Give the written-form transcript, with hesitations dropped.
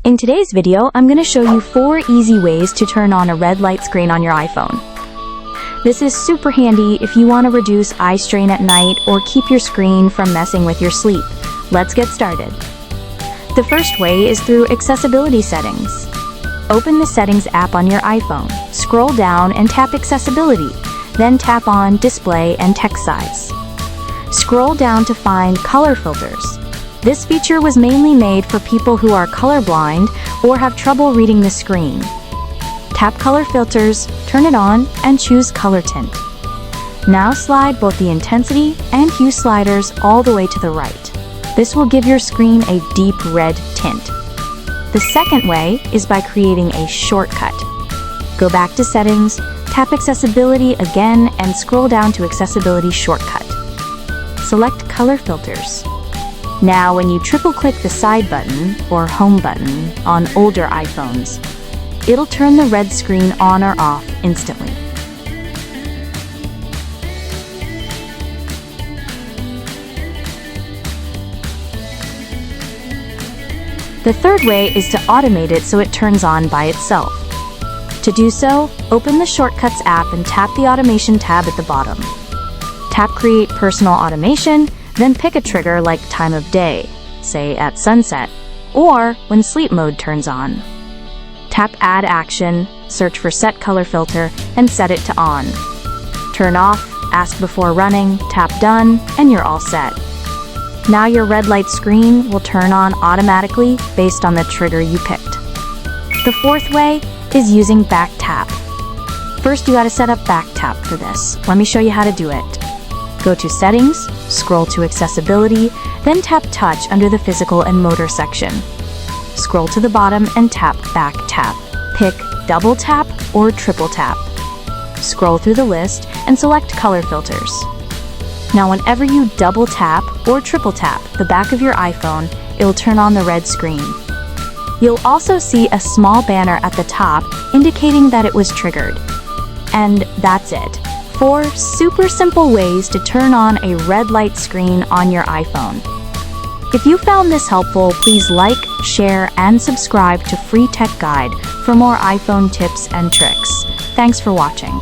In today's video, I'm going to show you 4 easy ways to turn on a red light screen on your iPhone. This is super handy if you want to reduce eye strain at night or keep your screen from messing with your sleep. Let's get started. The first way is through accessibility settings. Open the Settings app on your iPhone, scroll down and tap Accessibility, then tap on Display and Text Size. Scroll down to find Color Filters. This feature was mainly made for people who are colorblind or have trouble reading the screen. Tap Color Filters, turn it on, and choose Color Tint. Now slide both the intensity and hue sliders all the way to the right. This will give your screen a deep red tint. The second way is by creating a shortcut. Go back to Settings, tap Accessibility again, and scroll down to Accessibility Shortcut. Select Color Filters. Now, when you triple-click the side button, or home button, on older iPhones, it'll turn the red screen on or off instantly. The third way is to automate it so it turns on by itself. To do so, open the Shortcuts app and tap the Automation tab at the bottom. Tap Create Personal Automation, then pick a trigger like time of day, say at sunset, or when sleep mode turns on. Tap Add Action, search for Set Color Filter, and set it to On. Turn off, ask before running, tap Done, and you're all set. Now your red light screen will turn on automatically based on the trigger you picked. The fourth way is using Back Tap. First, you gotta set up Back Tap for this. Let me show you how to do it. Go to Settings, scroll to Accessibility, then tap Touch under the Physical and Motor section. Scroll to the bottom and tap Back Tap. Pick Double Tap or Triple Tap. Scroll through the list and select Color Filters. Now whenever you double tap or triple tap the back of your iPhone, it'll turn on the red screen. You'll also see a small banner at the top indicating that it was triggered. And that's it. 4 super simple ways to turn on a red light screen on your iPhone. If you found this helpful, please like, share, and subscribe to Free Tech Guide for more iPhone tips and tricks. Thanks for watching.